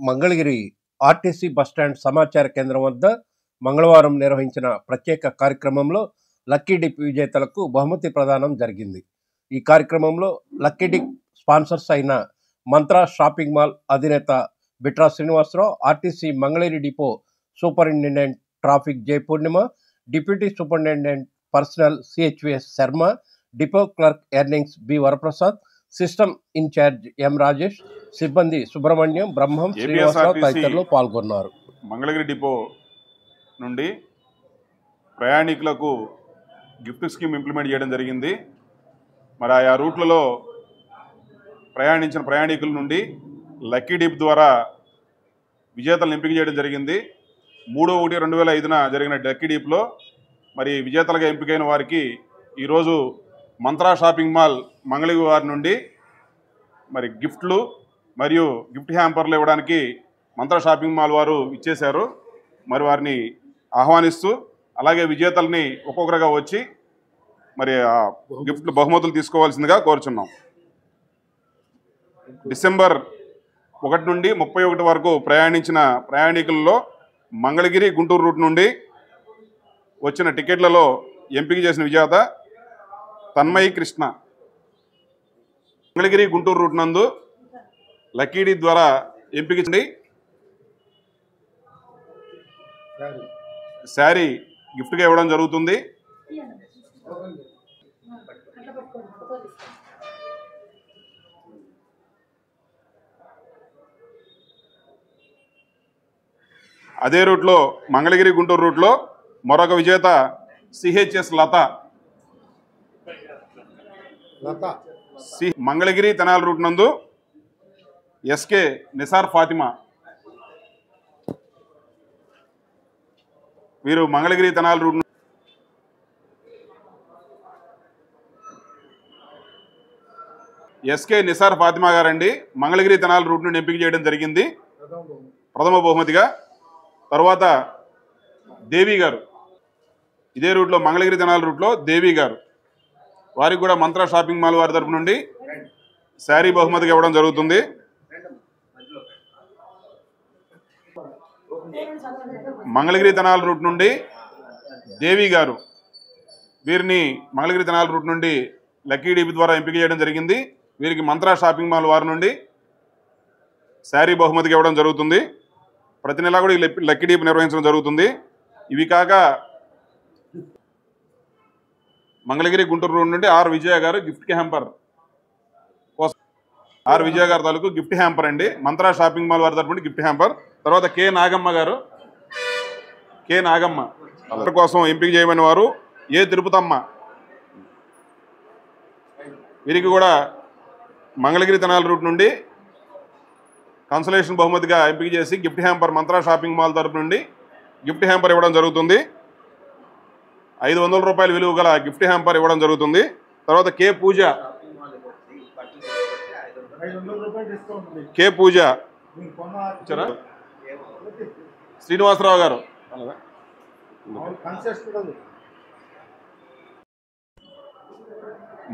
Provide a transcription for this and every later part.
Mangalagiri RTC bus stand సమాచార కేంద్రం వద్ద మంగళవారం నిర్వహించిన ప్రత్యేక కార్యక్రమంలో లక్కీ డిప్ విజేతలకు బహుమతి ప్రదానం జరిగింది. ఈ కార్యక్రమంలో లక్కీ డిప్ స్పాన్సర్స్ అయిన మంత్రా షాపింగ్ మాల్ అధినేత Bitra Srinivasarao, RTC Mangalagiri depot superintendent traffic J Purnima, deputy superintendent personnel CHVS Sharma, depot clerk earnings B Varaprasad, system incharge M Rajesh, సిబ్బంది సుబ్రహ్మణ్యం, బ్రహ్మం, శ్రీనివాసరావు తదితరులు పాల్గొన్నారు. మంగళగిరి డిపో నుండి ప్రయాణికులకు గిఫ్ట్ స్కీమ్ ఇంప్లిమెంట్ చేయడం జరిగింది. మరి ఆయా రూట్లలో ప్రయాణించిన ప్రయాణికుల నుండి లక్కీ డిప్ ద్వారా విజేతలను ఎంపిక చేయడం జరిగింది. 3/1/2005 జరిగిన లక్కీ డిప్లో మరి విజేతలుగా ఎంపికైన వారికి ఈరోజు మంత్రా షాపింగ్ మాల్ మంగళగిరి వారి నుండి మరి గిఫ్ట్లు మరియు గిఫ్ట్ హ్యాంపర్లు ఇవ్వడానికి మంత్రా షాపింగ్ మాల్ వారు ఇచ్చేశారు. మరి వారిని ఆహ్వానిస్తూ అలాగే విజేతల్ని ఒక్కొక్కరుగా వచ్చి మరి ఆ గిఫ్ట్లు బహుమతులు తీసుకోవాల్సిందిగా కోరుచున్నాం. డిసెంబర్ 1 నుండి 31 వరకు ప్రయాణించిన ప్రయాణికుల్లో మంగళగిరి గుంటూరు రూట్ నుండి వచ్చిన టికెట్లలో ఎంపిక చేసిన విజేత తన్మయి కృష్ణ. మంగళగిరి గుంటూరు రూట్ నందు లక్కీ డిప్ ద్వారా ఎంపిక శారీ గిఫ్ట్గా ఇవ్వడం జరుగుతుంది. అదే రూట్లో మంగళగిరి గుంటూరు రూట్లో మరొక విజేత సిహెచ్ఎస్ లత. మంగళగిరి తెనాలి రూట్ నందు ఎస్కే నిసార్ ఫాతిమా. వీరు మంగళగిరి తెనాలి రూట్ ఎస్కే నిసార్ ఫాతిమా గారండి మంగళగిరి తెనాలి రూట్ నుండి ఎంపిక చేయడం జరిగింది ప్రథమ బహుమతిగా. తర్వాత దేవి గారు ఇదే రూట్లో మంగళగిరి తెనాలి రూట్లో దేవి గారు, వారికి కూడా మంత్రా షాపింగ్ మాల్ వారి తరపు నుండి శారీ బహుమతిగా ఇవ్వడం జరుగుతుంది. మంగళగిరి తెనాలి రూట్ నుండి దేవి గారు, వీరిని మంగళగిరి తెనాలి రూట్ నుండి లక్కీ డిప్ ద్వారా ఎంపిక చేయడం జరిగింది. వీరికి మంత్రా షాపింగ్ మాల్ వారి నుండి శారీ బహుమతిగా ఇవ్వడం జరుగుతుంది. ప్రతి నెల కూడా ఈ లక్కీ డిప్ నిర్వహించడం జరుగుతుంది. ఇవి కాక మంగళగిరి గుంటూరు రూట్ నుండి ఆర్ విజయ గారు గిఫ్ట్ హ్యాంపర్ కోసం, ఆర్ విజయ గారి తాలూకు గిఫ్ట్ హ్యాంపర్ అండి మంత్రా షాపింగ్ మాల్ వారి తరపు నుండి గిఫ్ట్ హ్యాంపర్. తర్వాత కె నాగమ్మ గారు, కె నాగమ్మ అందరి కోసం ఎంపిక చేయమని వారు ఏ తిరుపతమ్మ, వీరికి కూడా మంగళగిరి తెనాలి రూట్ నుండి కన్సలేషన్ బహుమతిగా ఎంపిక చేసి gift hamper mantra shopping mall తరపు నుండి గిఫ్ట్ హ్యాంపర్ ఇవ్వడం జరుగుతుంది. 500 రూపాయల విలువ గల గిఫ్ట్ హ్యాంపర్ ఇవ్వడం జరుగుతుంది. తర్వాత కే పూజ, కే పూజ శ్రీనివాసరావు గారు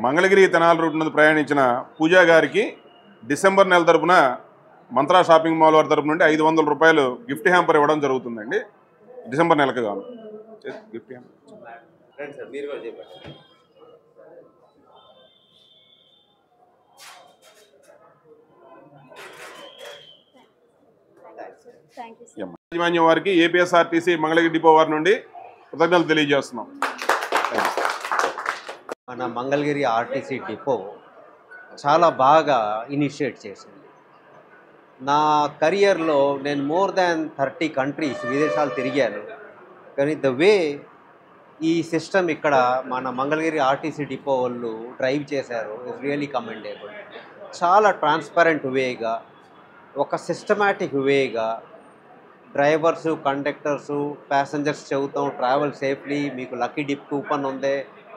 మంగళగిరి తెనాలి రూట్ నుండి ప్రయాణించిన పూజా గారికి డిసెంబర్ నెల తరపున మంత్రా షాపింగ్ మాల్ వారి తరపు నుండి 500 రూపాయలు గిఫ్ట్ హ్యాంపర్ ఇవ్వడం జరుగుతుందండి. డిసెంబర్ నెలకు కాదు గిఫ్ట్ హ్యాంపర్. యాజమాన్యం వారికి ఏపీఎస్ఆర్టీసీ మంగళగిరి డిపో వారి నుండి కృతజ్ఞతలు తెలియజేస్తున్నాం. మన మంగళగిరి ఆర్టీసీ డిపో చాలా బాగా ఇనిషియేట్ చేసింది. నా కెరియర్లో నేను మోర్ దాన్ 30 కంట్రీస్ విదేశాలు తిరిగాను. కానీ ద వే ఈ సిస్టమ్ ఇక్కడ మన మంగళగిరి ఆర్టీసీ డిపో వాళ్ళు డ్రైవ్ చేశారు ఇస్ రియలీ కమెండేబుల్. చాలా ట్రాన్స్పరెంట్ వేగా, ఒక సిస్టమాటిక్ వేగా డ్రైవర్సు, కండక్టర్సు, ప్యాసింజర్స్ చెబుతాం ట్రావెల్ సేఫ్లీ, మీకు లక్కీ డిప్ కూపన్ ఉంది,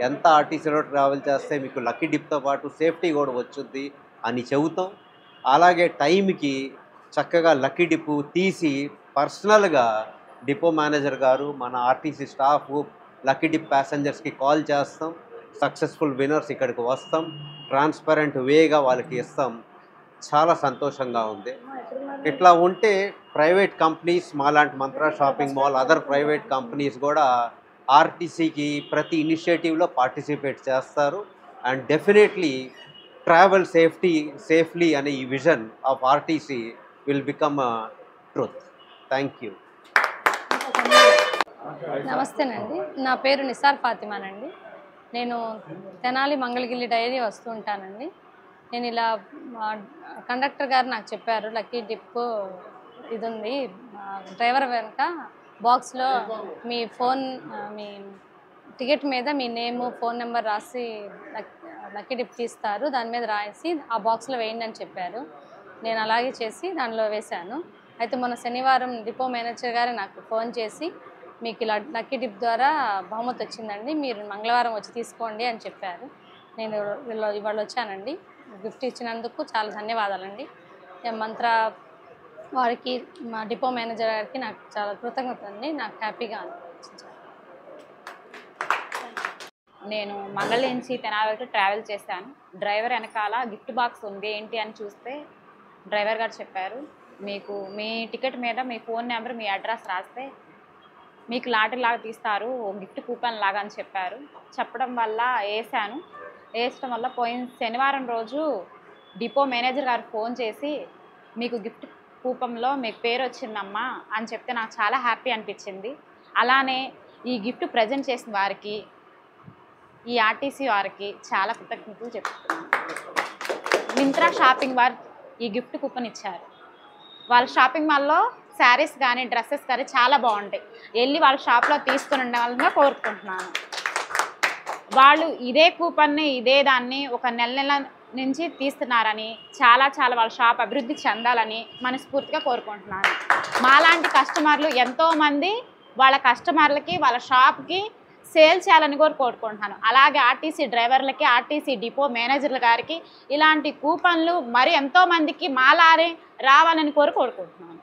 ఎంత ఆర్టీసీలో ట్రావెల్ చేస్తే మీకు లక్కీ డిప్తో పాటు సేఫ్టీ కూడా వచ్చుద్ది అని చెబుతాం. అలాగే టైంకి చక్కగా లక్కీ డిప్ తీసి పర్సనల్గా డిపో మేనేజర్ గారు, మన ఆర్టీసీ స్టాఫ్ లక్కీ డిప్ ప్యాసింజర్స్కి కాల్ చేస్తాం. సక్సెస్ఫుల్ విన్నర్స్ ఇక్కడికి వస్తాం, ట్రాన్స్పరెంట్ వేగా వాళ్ళకి ఇస్తాం. చాలా సంతోషంగా ఉంది. ఇట్లా ఉంటే ప్రైవేట్ కంపెనీస్ మాలాంటి Mantra shopping mall, other private companies కూడా ఆర్టీసీకి ప్రతి ఇనిషియేటివ్లో పార్టిసిపేట్ చేస్తారు. అండ్ డెఫినెట్లీ ట్రావెల్ సేఫ్లీ అనే ఈ vision of RTC will become truth. Thank you. నమస్తేనండి, నా పేరు నిసార్ ఫాతిమానండి. నేను తెనాలి మంగళగిరి డైరీ వస్తూ ఉంటానండి. నేను ఇలా కండక్టర్ గారు నాకు చెప్పారు, లక్కీ డిప్ ఇది ఉంది, డ్రైవర్ వెనుక బాక్స్లో మీ ఫోన్, మీ టికెట్ మీద మీ నేము ఫోన్ నెంబర్ రాసి లక్కీ డిప్ తీస్తారు, దాని మీద రాసి ఆ బాక్స్లో వేయండి అని చెప్పారు. నేను అలాగే చేసి దానిలో వేశాను. అయితే మొన్న శనివారం డిపో మేనేజర్ గారు నాకు ఫోన్ చేసి, మీకు ఇలా లక్కీ డిప్ ద్వారా బహుమతి వచ్చిందండి, మీరు మంగళవారం వచ్చి తీసుకోండి అని చెప్పారు. నేను ఇవాళ వచ్చానండి. గిఫ్ట్ ఇచ్చినందుకు చాలా ధన్యవాదాలండి. మంత్రా వారికి, మా డిపో మేనేజర్ గారికి నాకు చాలా కృతజ్ఞత అండి. నాకు హ్యాపీగా అనిపించింది. నేను మంగళ నుంచి తెనాలి వరకు ట్రావెల్ చేశాను. డ్రైవర్ వెనకాల గిఫ్ట్ బాక్స్ ఉంది ఏంటి అని చూస్తే డ్రైవర్ గారు చెప్పారు, మీకు మీ టికెట్ మీద మీ ఫోన్ నెంబర్, మీ అడ్రస్ రాస్తే మీకు లాటరీ లాగా తీస్తారు, గిఫ్ట్ కూపన్ లాగా అని చెప్పారు. చెప్పడం వల్ల వేసడం వల్ల పోయిన శనివారం రోజు డిపో మేనేజర్ గారు ఫోన్ చేసి, మీకు గిఫ్ట్ కూపంలో మీకు పేరు వచ్చిందమ్మా అని చెప్తే నాకు చాలా హ్యాపీ అనిపించింది. అలానే ఈ గిఫ్ట్ ప్రజెంట్ చేసిన వారికి, ఈ ఆర్టీసీ వారికి చాలా కృతజ్ఞతలు చెప్తున్నాను. మింత్రా షాపింగ్ వారు ఈ గిఫ్ట్ కూపన్ ఇచ్చారు. వాళ్ళ షాపింగ్ మాల్లో శారీస్ కానీ డ్రెస్సెస్ కానీ చాలా బాగుంటాయి. వెళ్ళి వాళ్ళ షాప్లో తీసుకుని ఉండాలని కోరుకుంటున్నాను. వాళ్ళు ఇదే కూపన్ని, ఇదే దాన్ని ఒక నెల నుంచి తీస్తున్నారని, చాలా వాళ్ళ షాప్ అభివృద్ధి చెందాలని మనస్ఫూర్తిగా కోరుకుంటున్నాను. మాలాంటి కస్టమర్లు ఎంతోమంది వాళ్ళ కస్టమర్లకి, వాళ్ళ షాప్కి సేల్ చేయాలని కూడా కోరుకుంటున్నాను. అలాగే ఆర్టీసీ డ్రైవర్లకి, ఆర్టీసీ డిపో మేనేజర్ల గారికి ఇలాంటి కూపన్లు మరి ఎంతోమందికి మాలానే రావాలని కోరుకుంటున్నాను.